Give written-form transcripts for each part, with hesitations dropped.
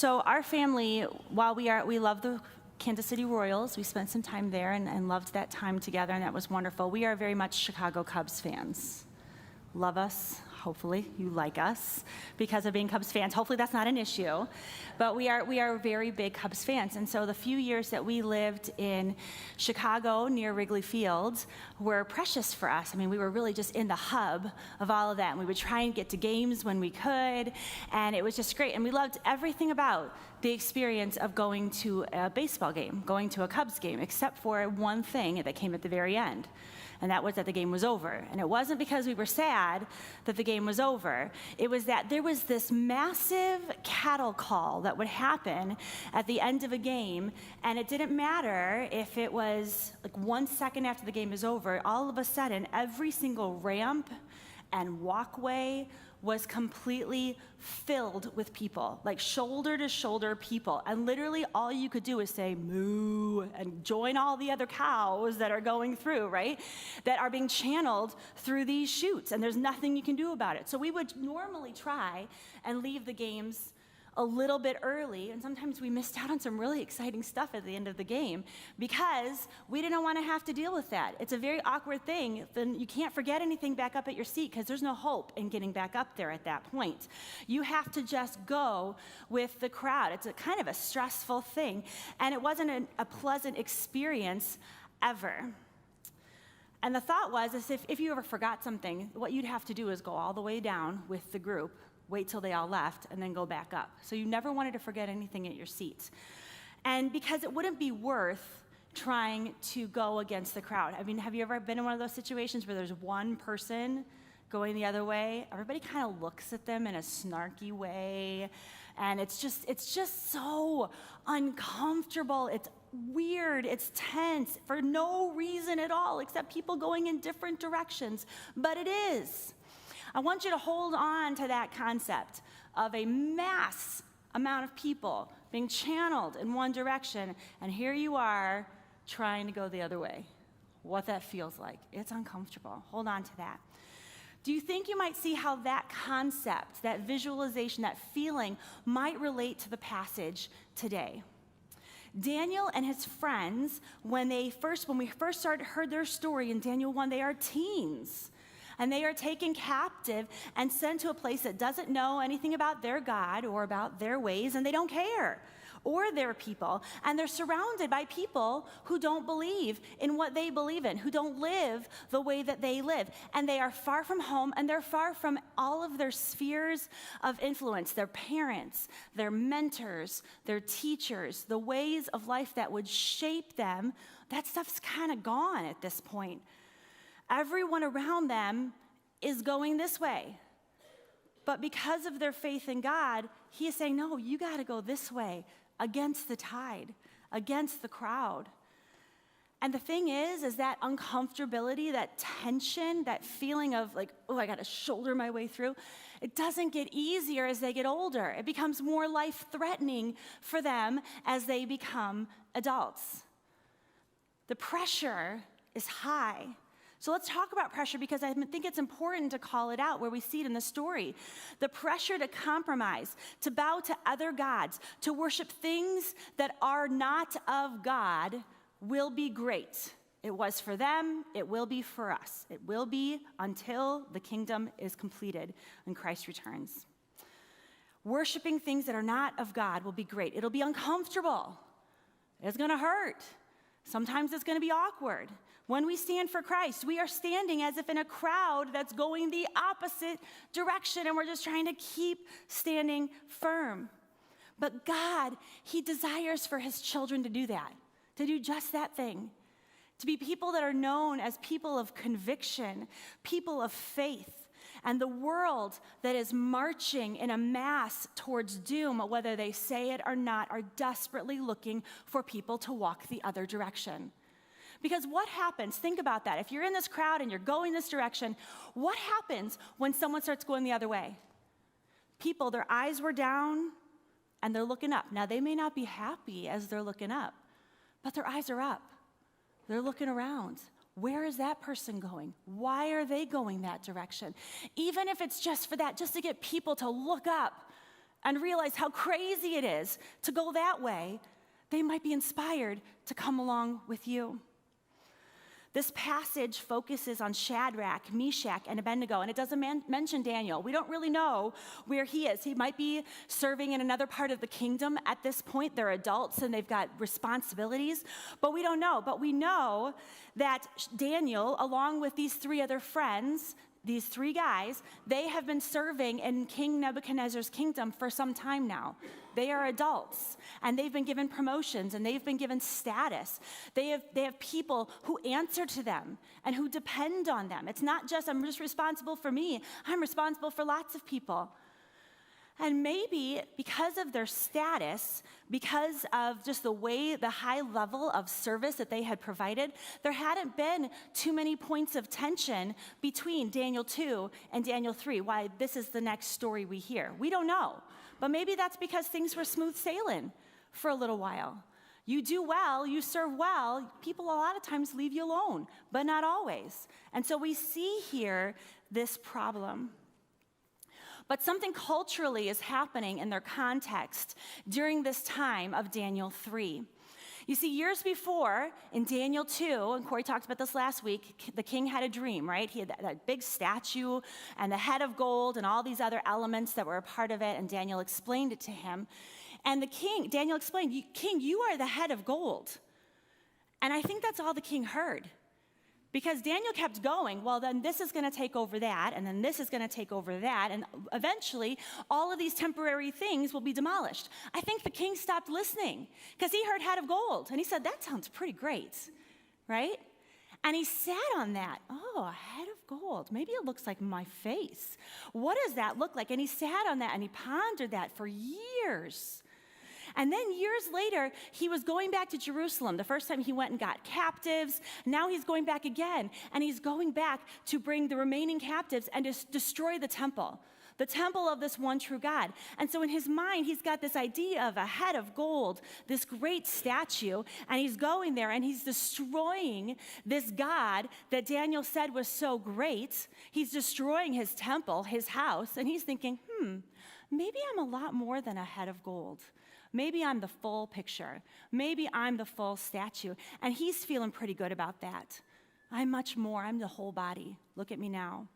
So our family, while we love the Kansas City Royals, we spent some time there and loved that time together, and that was wonderful. We are very much Chicago Cubs fans. Love us. Hopefully you like us because of being Cubs fans. Hopefully that's not an issue. But we are very big Cubs fans. And so the few years that we lived in Chicago near Wrigley Field were precious for us. I mean, we were really just in the hub of all of that. And we would try and get to games when we could. And it was just great. And we loved everything about the experience of going to a baseball game, going to a Cubs game, except for one thing that came at the very end. And that was that the game was over. And it wasn't because we were sad that the game was over. It was that there was this massive cattle call that would happen at the end of a game, and it didn't matter if it was like 1 second after the game is over. All of a sudden, every single ramp and walkway was completely filled with people, like shoulder to shoulder people. And literally all you could do is say moo and join all the other cows that are going through, right? That are being channeled through these chutes, and there's nothing you can do about it. So we would normally try and leave the games a little bit early, and sometimes we missed out on some really exciting stuff at the end of the game because we didn't want to have to deal with that. It's a very awkward thing. Then you can't forget anything back up at your seat because there's no hope in getting back up there at that point. You have to just go with the crowd. It's a kind of a stressful thing, and it wasn't a pleasant experience ever. And the thought was, is if you ever forgot something, what you'd have to do is go all the way down with the group, wait till they all left, and then go back up. So you never wanted to forget anything at your seat. And because it wouldn't be worth trying to go against the crowd. I mean, have you ever been in one of those situations where there's one person going the other way? Everybody kind of looks at them in a snarky way, and it's just so uncomfortable. It's weird, it's tense for no reason at all, except people going in different directions. But it is. I want you to hold on to that concept of a mass amount of people being channeled in one direction, and here you are trying to go the other way. What that feels like. It's uncomfortable. Hold on to that. Do you think you might see how that concept, that visualization, that feeling might relate to the passage today? Daniel and his friends, when we first heard their story in Daniel 1, they are teens. And they are taken captive and sent to a place that doesn't know anything about their God or about their ways, and they don't care, or their people. And they're surrounded by people who don't believe in what they believe in, who don't live the way that they live. And they are far from home, and they're far from all of their spheres of influence, their parents, their mentors, their teachers, the ways of life that would shape them. That stuff's kind of gone at this point. Everyone around them is going this way. But because of their faith in God, he is saying, no, you got to go this way, against the tide, against the crowd. And the thing is that uncomfortability, that tension, that feeling of like, oh, I got to shoulder my way through, it doesn't get easier as they get older. It becomes more life-threatening for them as they become adults. The pressure is high. So let's talk about pressure because I think it's important to call it out where we see it in the story. The pressure to compromise, to bow to other gods, to worship things that are not of God will be great. It was for them, it will be for us. It will be until the kingdom is completed and Christ returns. Worshiping things that are not of God will be great. It'll be uncomfortable. It's going to hurt. Sometimes it's going to be awkward. When we stand for Christ, we are standing as if in a crowd that's going the opposite direction, and we're just trying to keep standing firm. But God, he desires for his children to do that, to do just that thing, to be people that are known as people of conviction, people of faith. And the world that is marching in a mass towards doom, whether they say it or not, are desperately looking for people to walk the other direction. Because what happens, think about that. If you're in this crowd and you're going this direction, what happens when someone starts going the other way? People, their eyes were down and they're looking up. Now, they may not be happy as they're looking up, but their eyes are up. They're looking around. Where is that person going? Why are they going that direction? Even if it's just for that, just to get people to look up and realize how crazy it is to go that way, they might be inspired to come along with you. This passage focuses on Shadrach, Meshach, and Abednego, and it doesn't mention Daniel. We don't really know where he is. He might be serving in another part of the kingdom at this point. They're adults and they've got responsibilities, but we don't know. But we know that Daniel, along with these three other friends, these three guys, they have been serving in King Nebuchadnezzar's kingdom for some time now. They are adults, and they've been given promotions, and they've been given status. They have people who answer to them and who depend on them. It's not just, I'm just responsible for me. I'm responsible for lots of people. And maybe because of their status, because of just the high level of service that they had provided, there hadn't been too many points of tension between Daniel 2 and Daniel 3, why this is the next story we hear. We don't know. But maybe that's because things were smooth sailing for a little while. You do well, you serve well, people a lot of times leave you alone, but not always. And so we see here this problem. But something culturally is happening in their context during this time of Daniel 3. You see, years before, in Daniel 2, and Corey talked about this last week, the king had a dream, right? He had that big statue and the head of gold and all these other elements that were a part of it, and Daniel explained it to him. And Daniel explained, King, you are the head of gold. And I think that's all the king heard. Because Daniel kept going, well, then this is going to take over that, and then this is going to take over that, and eventually all of these temporary things will be demolished. I think the king stopped listening because he heard head of gold, and he said, that sounds pretty great, right? And he sat on that. Oh, a head of gold. Maybe it looks like my face. What does that look like? And he sat on that, and he pondered that for years. And then years later, he was going back to Jerusalem. The first time he went and got captives. Now he's going back again. And he's going back to bring the remaining captives and to destroy the temple of this one true God. And so in his mind, he's got this idea of a head of gold, this great statue, and he's going there and he's destroying this God that Daniel said was so great. He's destroying his temple, his house, and he's thinking, maybe I'm a lot more than a head of gold. Maybe I'm the full picture. Maybe I'm the full statue. And he's feeling pretty good about that. I'm much more. I'm the whole body. Look at me now.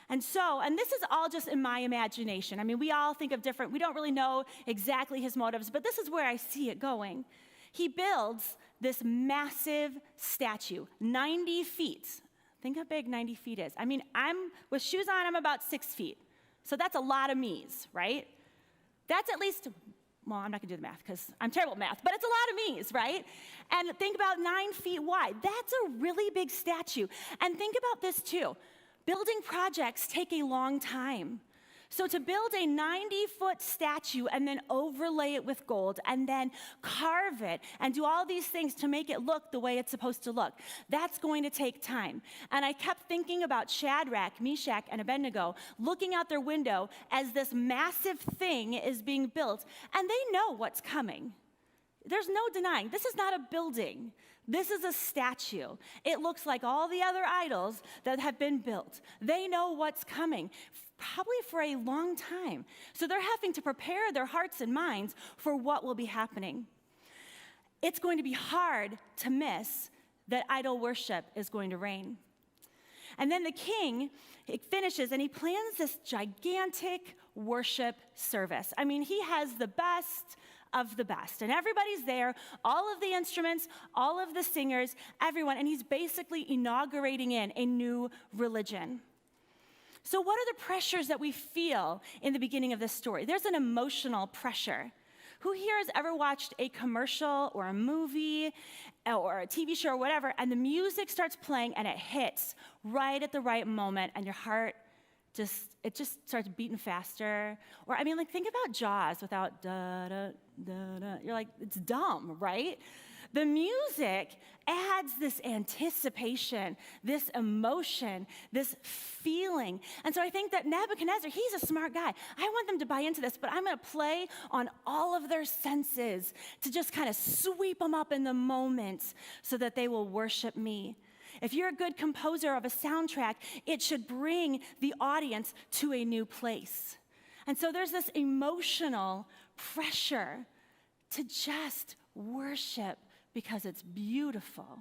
And this is all just in my imagination. I mean, we all think of different, we don't really know exactly his motives, but this is where I see it going. He builds this massive statue, 90 feet. Think how big 90 feet is. I mean, with shoes on, I'm about 6 feet. So that's a lot of me's, right? That's at least, well, I'm not going to do the math because I'm terrible at math, but it's a lot of me's, right? And think about 9 feet wide. That's a really big statue. And think about this too. Building projects take a long time. So to build a 90-foot statue and then overlay it with gold and then carve it and do all these things to make it look the way it's supposed to look, that's going to take time. And I kept thinking about Shadrach, Meshach, and Abednego looking out their window as this massive thing is being built, and they know what's coming. There's no denying, this is not a building. This is a statue. It looks like all the other idols that have been built. They know what's coming, probably for a long time. So they're having to prepare their hearts and minds for what will be happening. It's going to be hard to miss that idol worship is going to reign. And then the king, it finishes, and he plans this gigantic worship service. I mean, he has the best of the best. And everybody's there, all of the instruments, all of the singers, everyone, and he's basically inaugurating in a new religion. So what are the pressures that we feel in the beginning of this story? There's an emotional pressure. Who here has ever watched a commercial or a movie or a TV show or whatever, and the music starts playing and it hits right at the right moment and your heart just starts beating faster? Or, I mean, like, think about Jaws without da-da-da-da. You're like, it's dumb, right? The music adds this anticipation, this emotion, this feeling. And so I think that Nebuchadnezzar, he's a smart guy. I want them to buy into this, but I'm going to play on all of their senses to just kind of sweep them up in the moment so that they will worship me. If you're a good composer of a soundtrack, it should bring the audience to a new place. And so there's this emotional pressure to just worship because it's beautiful.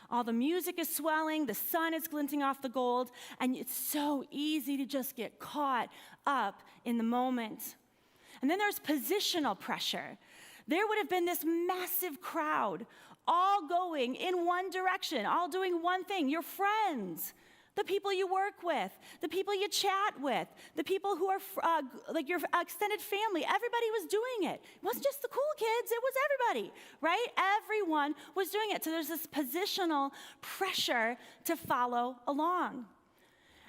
All the music is swelling, the sun is glinting off the gold, and it's so easy to just get caught up in the moment. And then there's positional pressure. There would have been this massive crowd, all going in one direction, all doing one thing. Your friends, the people you work with, the people you chat with, the people who are like your extended family. Everybody was doing it. It wasn't just the cool kids, it was everybody, right? Everyone was doing it. So there's this positional pressure to follow along.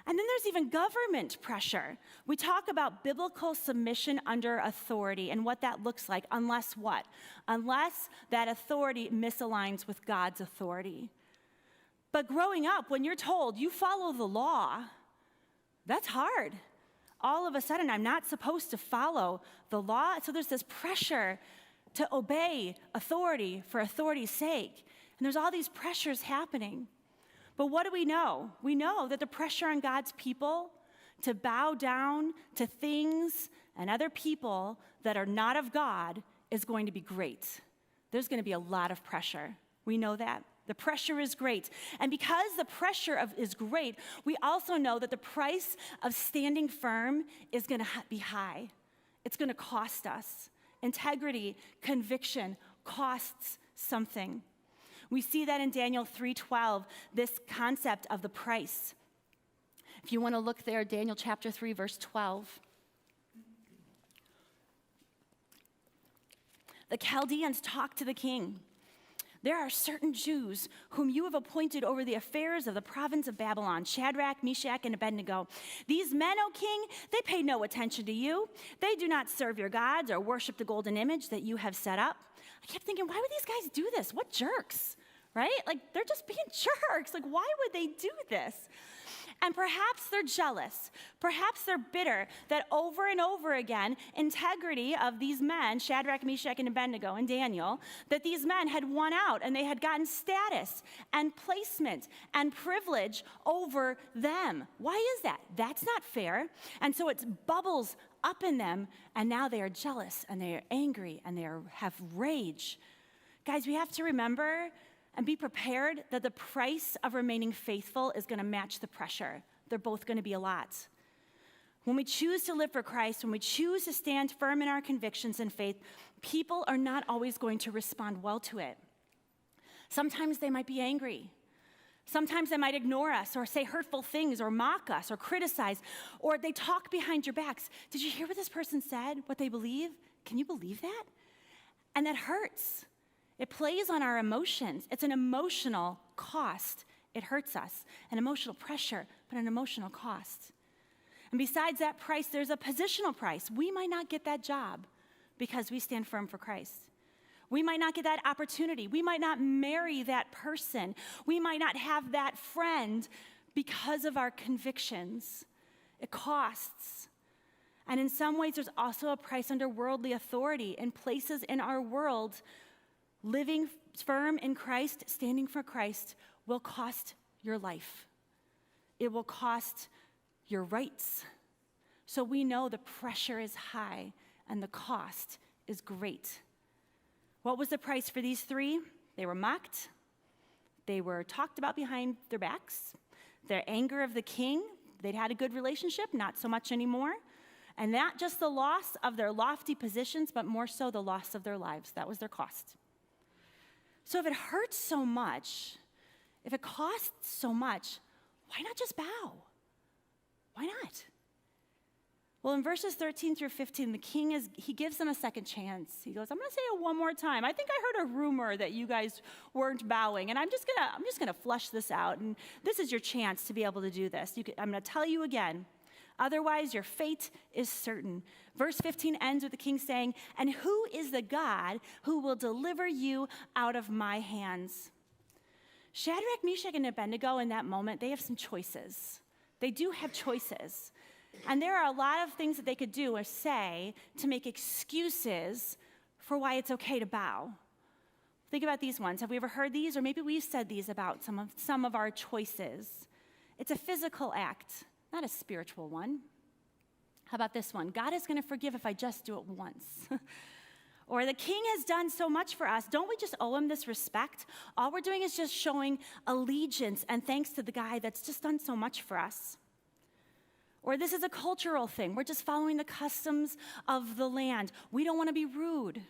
And then there's even government pressure. We talk about biblical submission under authority and what that looks like, unless what? Unless that authority misaligns with God's authority. But growing up, when you're told you follow the law, that's hard. All of a sudden, I'm not supposed to follow the law. So there's this pressure to obey authority for authority's sake. And there's all these pressures happening. But what do we know? We know that the pressure on God's people to bow down to things and other people that are not of God is going to be great. There's going to be a lot of pressure. We know that. The pressure is great. And because the pressure is great, we also know that the price of standing firm is going to be high. It's going to cost us. Integrity, conviction costs something. We see that in Daniel 3:12, this concept of the price. If you want to look there, Daniel chapter 3, verse 12. The Chaldeans talk to the king. There are certain Jews whom you have appointed over the affairs of the province of Babylon, Shadrach, Meshach, and Abednego. These men, O king, they pay no attention to you. They do not serve your gods or worship the golden image that you have set up. I kept thinking, why would these guys do this? What jerks, right? Like, they're just being jerks. Like, why would they do this? And perhaps they're jealous. Perhaps they're bitter that over and over again, integrity of these men, Shadrach, Meshach, and Abednego, and Daniel, that these men had won out and they had gotten status and placement and privilege over them. Why is that? That's not fair. And so it bubbles up in them, and now they are jealous and they are angry and they have rage. Guys, we have to remember and be prepared that the price of remaining faithful is going to match the pressure. They're both going to be a lot. When we choose to live for Christ, when we choose to stand firm in our convictions and faith, people are not always going to respond well to it. Sometimes they might be angry. Sometimes they might ignore us or say hurtful things or mock us or criticize, or they talk behind your backs. Did you hear what this person said, what they believe? Can you believe that? And that hurts. It plays on our emotions. It's an emotional cost. It hurts us. An emotional pressure, but an emotional cost. And besides that price, there's a positional price. We might not get that job because we stand firm for Christ. We might not get that opportunity. We might not marry that person. We might not have that friend because of our convictions. It costs. And in some ways, there's also a price under worldly authority in places in our world. Living firm in Christ, standing for Christ, will cost your life. It will cost your rights. So we know the pressure is high and the cost is great. What was the price for these three? They were mocked. They were talked about behind their backs. Their anger of the king, they'd had a good relationship, not so much anymore. And not just the loss of their lofty positions, but more so the loss of their lives. That was their cost. So if it hurts so much, if it costs so much, why not just bow? Why not? Well, in verses 13 through 15, the king he gives them a second chance. He goes, I'm going to say it one more time. I think I heard a rumor that you guys weren't bowing, and I'm just gonna flush this out. And this is your chance to be able to do this. I'm going to tell you again. Otherwise, your fate is certain. Verse 15 ends with the king saying, and who is the God who will deliver you out of my hands? Shadrach, Meshach, and Abednego in that moment, they have some choices. They do have choices. And there are a lot of things that they could do or say to make excuses for why it's okay to bow. Think about these ones. Have we ever heard these? Or maybe we've said these about some of our choices. It's a physical act, not a spiritual one. How about this one? God is going to forgive if I just do it once. Or the king has done so much for us. Don't we just owe him this respect? All we're doing is just showing allegiance and thanks to the guy that's just done so much for us. Or this is a cultural thing. We're just following the customs of the land. We don't want to be rude.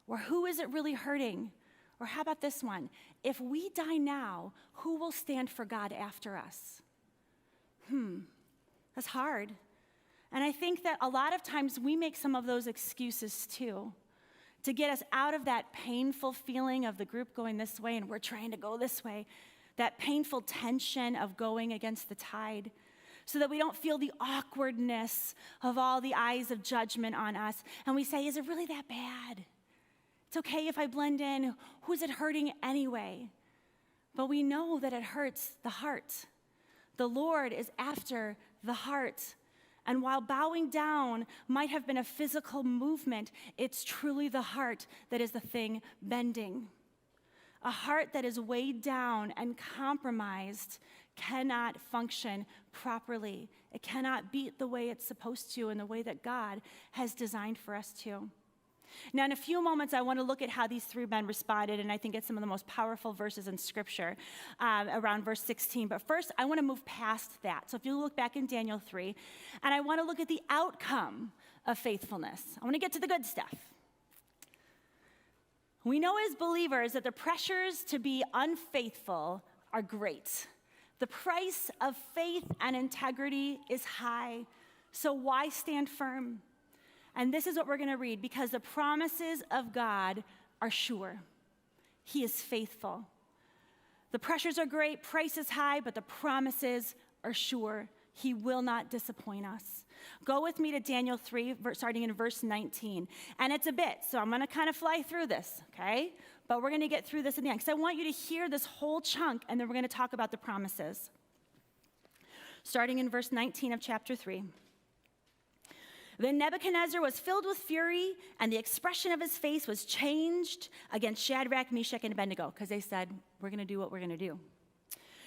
Or who is it really hurting? Or how about this one? If we die now, who will stand for God after us? That's hard. And I think that a lot of times we make some of those excuses too, to get us out of that painful feeling of the group going this way and we're trying to go this way, that painful tension of going against the tide, so that we don't feel the awkwardness of all the eyes of judgment on us. And we say, is it really that bad? It's okay if I blend in. Who's it hurting anyway? But we know that it hurts the heart. The Lord is after the heart. And while bowing down might have been a physical movement, it's truly the heart that is the thing bending. A heart that is weighed down and compromised cannot function properly. It cannot beat the way it's supposed to in the way that God has designed for us to. Now, in a few moments, I want to look at how these three men responded, and I think it's some of the most powerful verses in Scripture around verse 16. But first, I want to move past that. So if you look back in Daniel 3, and I want to look at the outcome of faithfulness. I want to get to the good stuff. We know as believers that the pressures to be unfaithful are great. The price of faith and integrity is high. So why stand firm? And this is what we're going to read, because the promises of God are sure. He is faithful. The pressures are great, price is high, but the promises are sure. He will not disappoint us. Go with me to Daniel 3, starting in verse 19. And it's a bit, so I'm going to kind of fly through this, okay? But we're going to get through this in the end, because I want you to hear this whole chunk, and then we're going to talk about the promises. Starting in verse 19 of chapter 3. Then Nebuchadnezzar was filled with fury, and the expression of his face was changed against Shadrach, Meshach, and Abednego, because they said, we're going to do what we're going to do.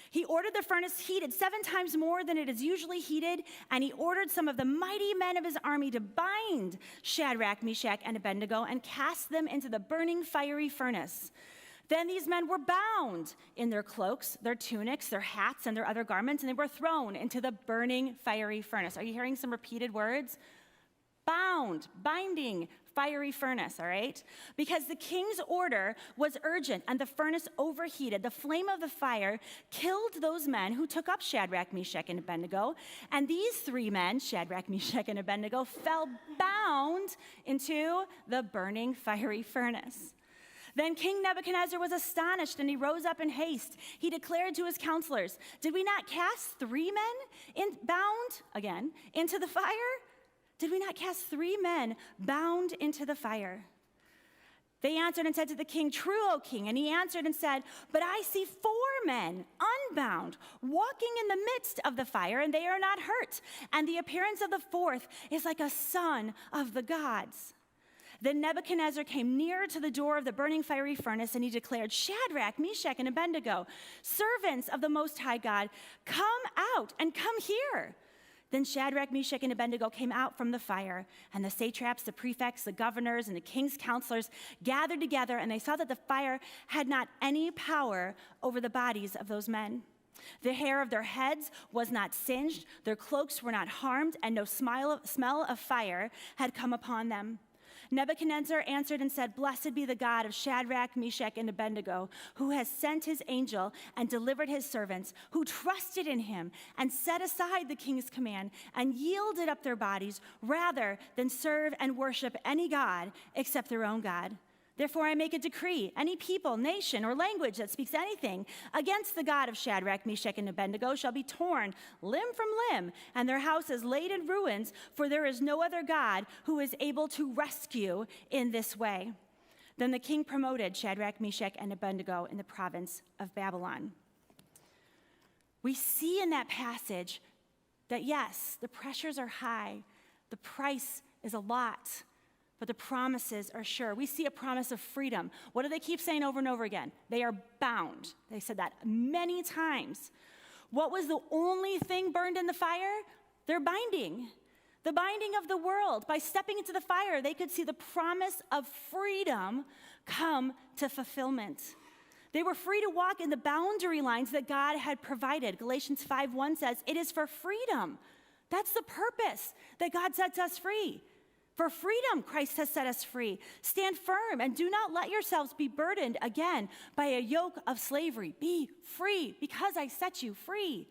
He ordered the furnace heated 7 times more than it is usually heated, and he ordered some of the mighty men of his army to bind Shadrach, Meshach, and Abednego and cast them into the burning fiery furnace. Then these men were bound in their cloaks, their tunics, their hats, and their other garments, and they were thrown into the burning fiery furnace. Are you hearing some repeated words? Bound, binding, fiery furnace, all right? Because the king's order was urgent and the furnace overheated. The flame of the fire killed those men who took up Shadrach, Meshach, and Abednego. And these 3 men, Shadrach, Meshach, and Abednego, fell bound into the burning fiery furnace. Then King Nebuchadnezzar was astonished, and he rose up in haste. He declared to his counselors, did we not cast 3 men bound, again, into the fire? Did we not cast 3 men bound into the fire? They answered and said to the king, true, O king. And he answered and said, but I see 4 men unbound, walking in the midst of the fire, and they are not hurt. And the appearance of the 4th is like a son of the gods. Then Nebuchadnezzar came near to the door of the burning fiery furnace, and he declared, Shadrach, Meshach, and Abednego, servants of the Most High God, come out and come here. Then Shadrach, Meshach, and Abednego came out from the fire, and the satraps, the prefects, the governors, and the king's counselors gathered together, and they saw that the fire had not any power over the bodies of those men. The hair of their heads was not singed, their cloaks were not harmed, and no smell of fire had come upon them. Nebuchadnezzar answered and said, blessed be the God of Shadrach, Meshach, and Abednego, who has sent his angel and delivered his servants, who trusted in him and set aside the king's command and yielded up their bodies rather than serve and worship any god except their own God. Therefore, I make a decree, any people, nation, or language that speaks anything against the God of Shadrach, Meshach, and Abednego shall be torn limb from limb, and their houses laid in ruins, for there is no other God who is able to rescue in this way. Then the king promoted Shadrach, Meshach, and Abednego in the province of Babylon. We see in that passage that yes, the pressures are high, the price is a lot, but the promises are sure. We see a promise of freedom. What do they keep saying over and over again? They are bound. They said that many times. What was the only thing burned in the fire? Their binding. The binding of the world. By stepping into the fire, they could see the promise of freedom come to fulfillment. They were free to walk in the boundary lines that God had provided. Galatians 5:1 says, it is for freedom. That's the purpose, that God sets us free. For freedom, Christ has set us free. Stand firm and do not let yourselves be burdened again by a yoke of slavery. Be free because I set you free.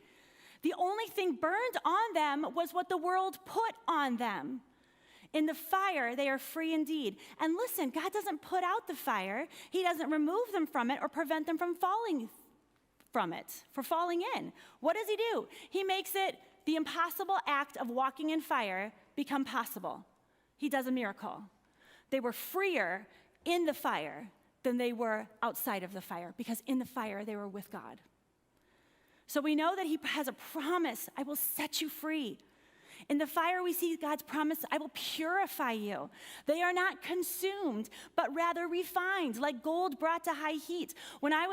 The only thing burned on them was what the world put on them. In the fire, they are free indeed. And listen, God doesn't put out the fire. He doesn't remove them from it or prevent them from falling from it, for falling in. What does he do? He makes it the impossible act of walking in fire become possible. He does a miracle. They were freer in the fire than they were outside of the fire, because in the fire, they were with God. So we know that he has a promise, I will set you free. In the fire, we see God's promise, I will purify you. They are not consumed, but rather refined, like gold brought to high heat. When I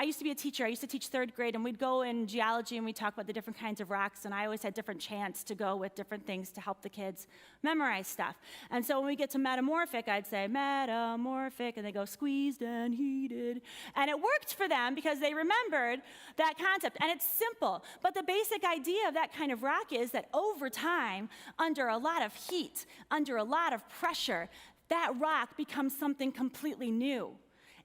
used to be a teacher, I used to teach third grade, and we'd go in geology and we'd talk about the different kinds of rocks, and I always had different chants to go with different things to help the kids memorize stuff. And so when we get to metamorphic, I'd say metamorphic, and they go squeezed and heated. And it worked for them because they remembered that concept. And it's simple, but the basic idea of that kind of rock is that over time, under a lot of heat, under a lot of pressure, that rock becomes something completely new.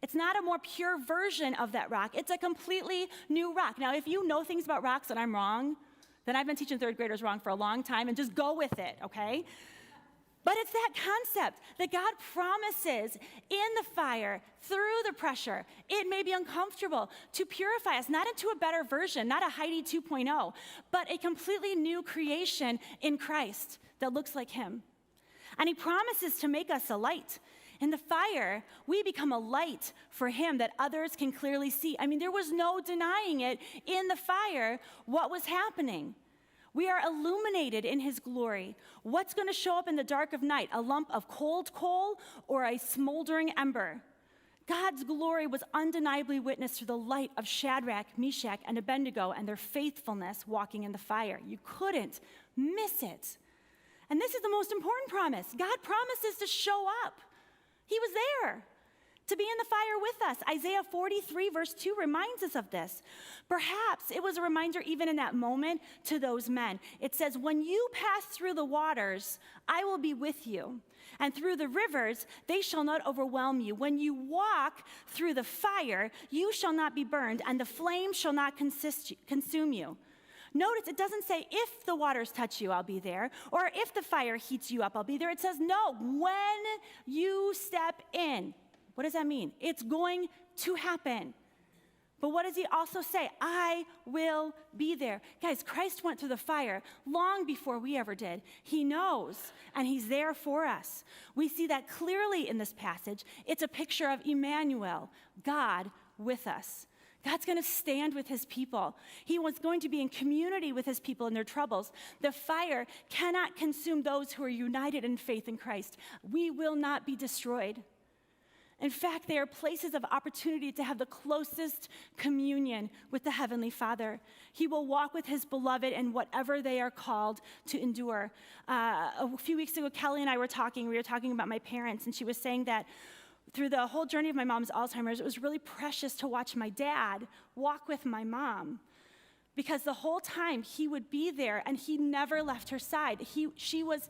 It's not a more pure version of that rock. It's a completely new rock. Now, if you know things about rocks and I'm wrong, then I've been teaching third graders wrong for a long time, and just go with it, okay? But it's that concept that God promises in the fire, through the pressure, it may be uncomfortable, to purify us, not into a better version, not a Heidi 2.0, but a completely new creation in Christ that looks like him. And he promises to make us a light. In the fire, we become a light for him that others can clearly see. I mean, there was no denying it. In the fire, what was happening? We are illuminated in his glory. What's going to show up in the dark of night? A lump of cold coal or a smoldering ember? God's glory was undeniably witnessed through the light of Shadrach, Meshach, and Abednego and their faithfulness walking in the fire. You couldn't miss it. And this is the most important promise. God promises to show up. He was there to be in the fire with us. Isaiah 43 verse 2 reminds us of this. Perhaps it was a reminder even in that moment to those men. It says, when you pass through the waters, I will be with you. And through the rivers, they shall not overwhelm you. When you walk through the fire, you shall not be burned, and the flame shall not consume you. Notice it doesn't say, if the waters touch you, I'll be there, or if the fire heats you up, I'll be there. It says, no, when you step in. What does that mean? It's going to happen. But what does he also say? I will be there. Guys, Christ went through the fire long before we ever did. He knows, and he's there for us. We see that clearly in this passage. It's a picture of Emmanuel, God with us. God's going to stand with his people. He was going to be in community with his people in their troubles. The fire cannot consume those who are united in faith in Christ. We will not be destroyed. In fact, they are places of opportunity to have the closest communion with the Heavenly Father. He will walk with his beloved in whatever they are called to endure. A few weeks ago, Kelly and I were talking. We were talking about my parents, and she was saying that through the whole journey of my mom's Alzheimer's, it was really precious to watch my dad walk with my mom. Because the whole time he would be there and he never left her side. She was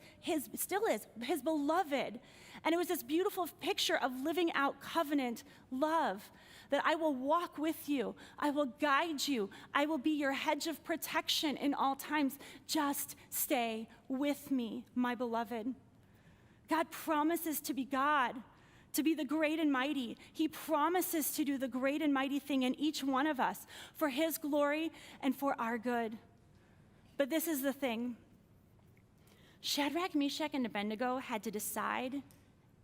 still is, his beloved. And it was this beautiful picture of living out covenant love, that I will walk with you, I will guide you, I will be your hedge of protection in all times. Just stay with me, my beloved. God promises to be God, to be the great and mighty. He promises to do the great and mighty thing in each one of us for his glory and for our good. But this is the thing. Shadrach, Meshach, and Abednego had to decide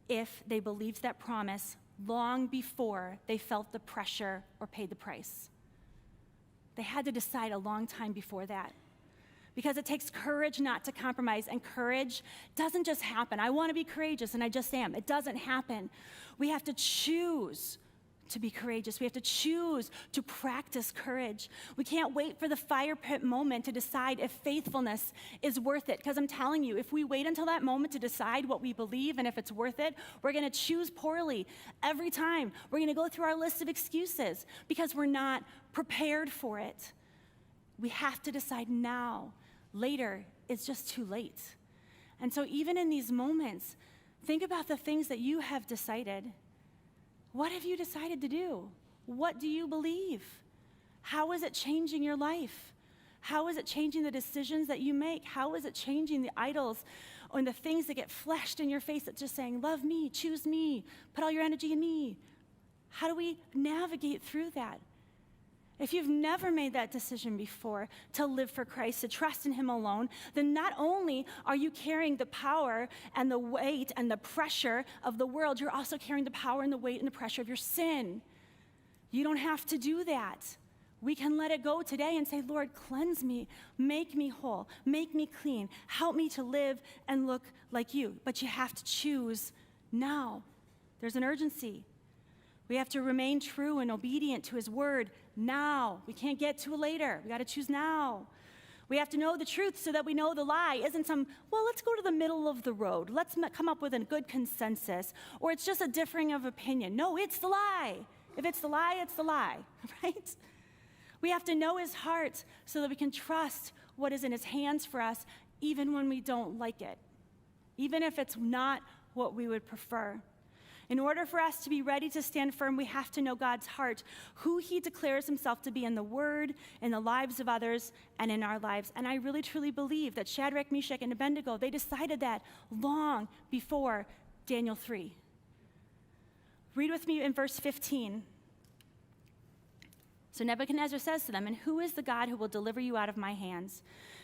if they believed that promise long before they felt the pressure or paid the price. They had to decide a long time before that. Because it takes courage not to compromise, and courage doesn't just happen. I want to be courageous, and I just am. It doesn't happen. We have to choose to be courageous. We have to choose to practice courage. We can't wait for the fire pit moment to decide if faithfulness is worth it. Because I'm telling you, if we wait until that moment to decide what we believe and if it's worth it, we're going to choose poorly every time. We're going to go through our list of excuses because we're not prepared for it. We have to decide now. Later, it's just too late. And so even in these moments, think about the things that you have decided. What have you decided to do? What do you believe? How is it changing your life? How is it changing the decisions that you make? How is it changing the idols or the things that get flashed in your face that's just saying, love me, choose me, put all your energy in me? How do we navigate through that? If you've never made that decision before to live for Christ, to trust in him alone, then not only are you carrying the power and the weight and the pressure of the world, you're also carrying the power and the weight and the pressure of your sin. You don't have to do that. We can let it go today and say, Lord, cleanse me, make me whole, make me clean, help me to live and look like you. But you have to choose now. There's an urgency. We have to remain true and obedient to his word now. We can't get to it later. We got to choose now. We have to know the truth so that we know the lie isn't some, well, let's go to the middle of the road. Let's come up with a good consensus. Or it's just a differing of opinion. No, it's the lie. If it's the lie, it's the lie, right? We have to know his heart so that we can trust what is in his hands for us, even when we don't like it, even if it's not what we would prefer. In order for us to be ready to stand firm, we have to know God's heart, who he declares himself to be in the word, in the lives of others, and in our lives. And I really, truly believe that Shadrach, Meshach, and Abednego, they decided that long before Daniel 3. Read with me in verse 15. So Nebuchadnezzar says to them, and who is the God who will deliver you out of my hands?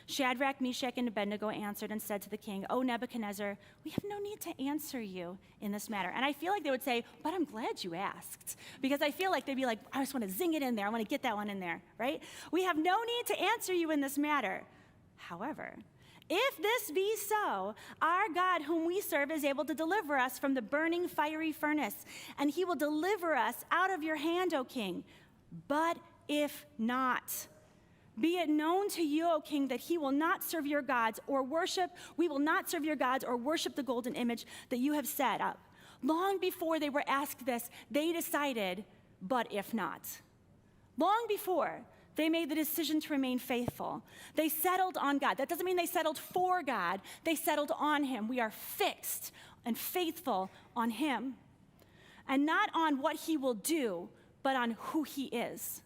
Shadrach, Meshach, and Abednego answered and said to the king, O Nebuchadnezzar, we have no need to answer you in this matter. And I feel like they would say, but I'm glad you asked. Because I feel like they'd be like, I just want to zing it in there. I want to get that one in there, right? We have no need to answer you in this matter. However, if this be so, our God whom we serve is able to deliver us from the burning fiery furnace, and he will deliver us out of your hand, O king. But if not, be it known to you, O king, that he will not serve your gods or we will not serve your gods or worship the golden image that you have set up. Long before they were asked this, they decided, but if not. Long before they made the decision to remain faithful, they settled on God. That doesn't mean they settled for God. They settled on him. We are fixed and faithful on him. And not on what he will do, but on who he is.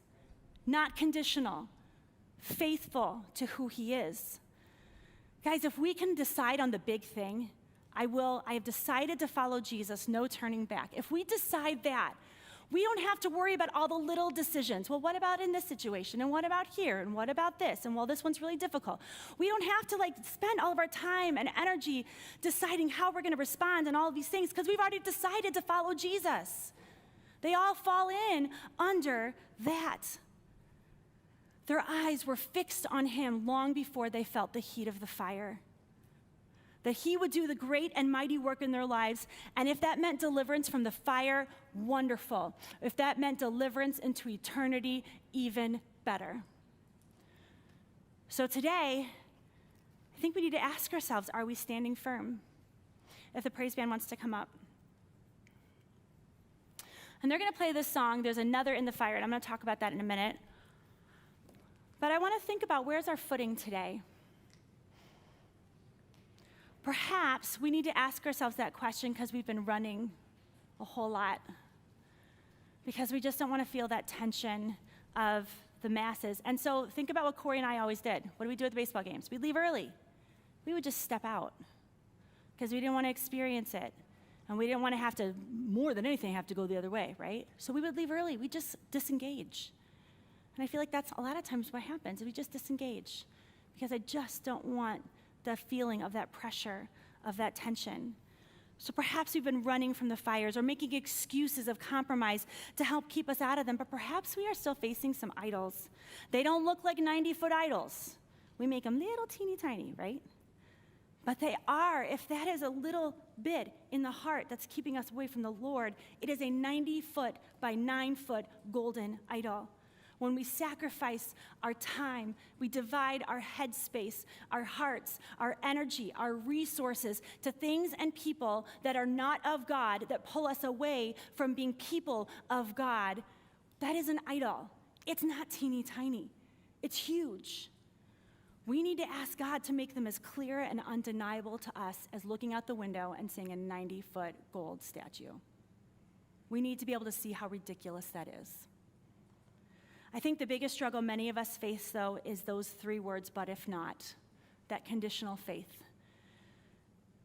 Not conditional, faithful to who he is. Guys, if we can decide on the big thing, I have decided to follow Jesus, no turning back. If we decide that, we don't have to worry about all the little decisions. Well, what about in this situation? And what about here? And what about this? And well, this one's really difficult. We don't have to spend all of our time and energy deciding how we're going to respond and all of these things because we've already decided to follow Jesus. They all fall in under that. Their eyes were fixed on him long before they felt the heat of the fire. That he would do the great and mighty work in their lives, and if that meant deliverance from the fire, wonderful. If that meant deliverance into eternity, even better. So today, I think we need to ask ourselves, are we standing firm? If the praise band wants to come up. And they're going to play this song, There's Another in the Fire, and I'm going to talk about that in a minute. But I want to think about where's our footing today? Perhaps we need to ask ourselves that question because we've been running a whole lot. Because we just don't want to feel that tension of the masses. And so think about what Corey and I always did. What do we do at the baseball games? We'd leave early. We would just step out because we didn't want to experience it. And we didn't want to have to, more than anything, have to go the other way, right? So we would leave early. We just disengage. And I feel like that's a lot of times what happens. We just disengage because I just don't want the feeling of that pressure, of that tension. So perhaps we've been running from the fires or making excuses of compromise to help keep us out of them, but perhaps we are still facing some idols. They don't look like 90-foot idols. We make them little teeny tiny, right? But they are, if that is a little bit in the heart that's keeping us away from the Lord, it is a 90-foot by 9-foot golden idol. When we sacrifice our time, we divide our headspace, our hearts, our energy, our resources to things and people that are not of God, that pull us away from being people of God. That is an idol. It's not teeny tiny. It's huge. We need to ask God to make them as clear and undeniable to us as looking out the window and seeing a 90-foot gold statue. We need to be able to see how ridiculous that is. I think the biggest struggle many of us face, though, is those 3 words, but if not, that conditional faith.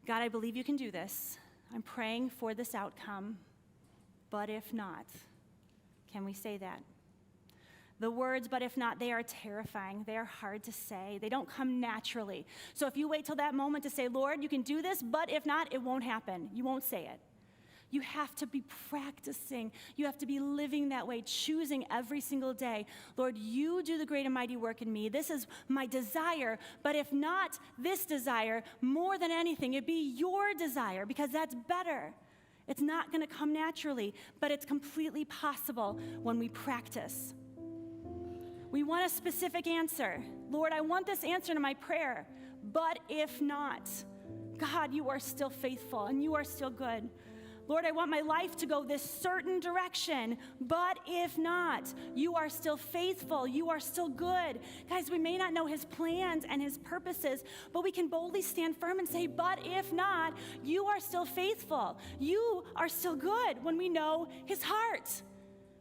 God, I believe you can do this. I'm praying for this outcome, but if not, can we say that? The words, but if not, they are terrifying. They are hard to say. They don't come naturally. So if you wait till that moment to say, Lord, you can do this, but if not, it won't happen. You won't say it. You have to be practicing. You have to be living that way, choosing every single day. Lord, you do the great and mighty work in me. This is my desire. But if not this desire, more than anything, it'd be your desire, because that's better. It's not going to come naturally, but it's completely possible when we practice. We want a specific answer. Lord, I want this answer to my prayer. But if not, God, you are still faithful and you are still good. Lord, I want my life to go this certain direction. But if not, you are still faithful. You are still good. Guys, we may not know his plans and his purposes, but we can boldly stand firm and say, but if not, you are still faithful. You are still good when we know his heart.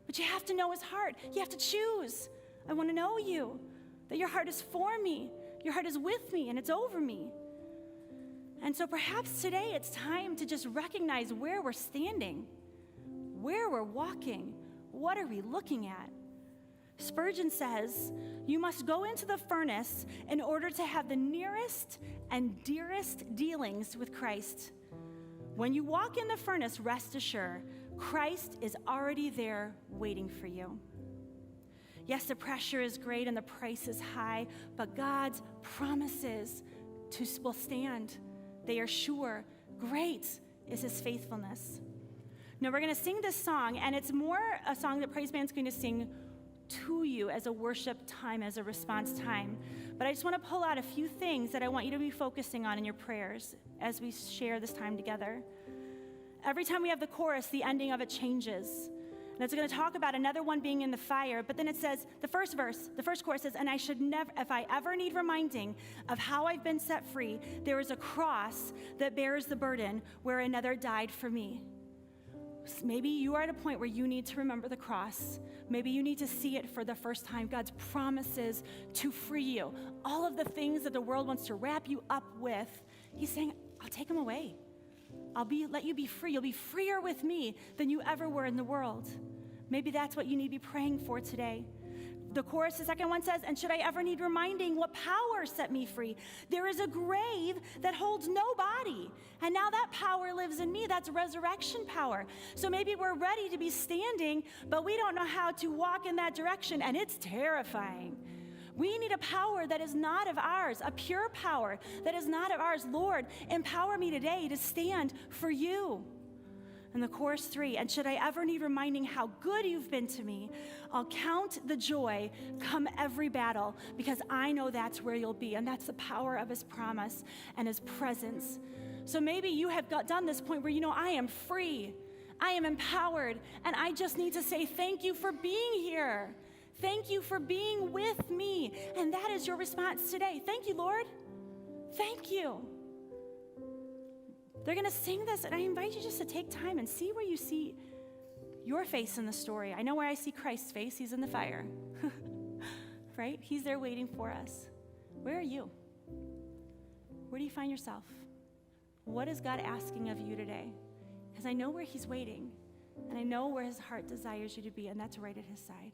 But you have to know his heart. You have to choose. I want to know you, that your heart is for me, your heart is with me, and it's over me. And so perhaps today it's time to just recognize where we're standing, where we're walking, what are we looking at? Spurgeon says, you must go into the furnace in order to have the nearest and dearest dealings with Christ. When you walk in the furnace, rest assured, Christ is already there waiting for you. Yes, the pressure is great and the price is high, but God's promises will stand. They are sure. Great is his faithfulness. Now we're going to sing this song, and it's more a song that Praise Band's going to sing to you as a worship time, as a response time. But I just want to pull out a few things that I want you to be focusing on in your prayers as we share this time together. Every time we have the chorus, the ending of it changes. And it's going to talk about another one being in the fire, but then it says, the first chorus says, and I should never, if I ever need reminding of how I've been set free, there is a cross that bears the burden where another died for me. Maybe you are at a point where you need to remember the cross. Maybe you need to see it for the first time. God's promises to free you. All of the things that the world wants to wrap you up with, he's saying, I'll take them away. Let you be free. You'll be freer with me than you ever were in the world. Maybe that's what you need to be praying for today. The chorus, the second one says, and should I ever need reminding what power set me free? There is a grave that holds no body, and now that power lives in me. That's resurrection power. So maybe we're ready to be standing, but we don't know how to walk in that direction, and it's terrifying. We need a power that is not of ours, a pure power that is not of ours. Lord, empower me today to stand for you. And the chorus 3, and should I ever need reminding how good you've been to me, I'll count the joy come every battle, because I know that's where you'll be, and that's the power of his promise and his presence. So maybe you have done this point where you know, I am free, I am empowered, and I just need to say thank you for being here. Thank you for being with me. And that is your response today. Thank you, Lord. Thank you. They're going to sing this, and I invite you just to take time and see where you see your face in the story. I know where I see Christ's face. He's in the fire, right? He's there waiting for us. Where are you? Where do you find yourself? What is God asking of you today? Because I know where he's waiting, and I know where his heart desires you to be, and that's right at his side.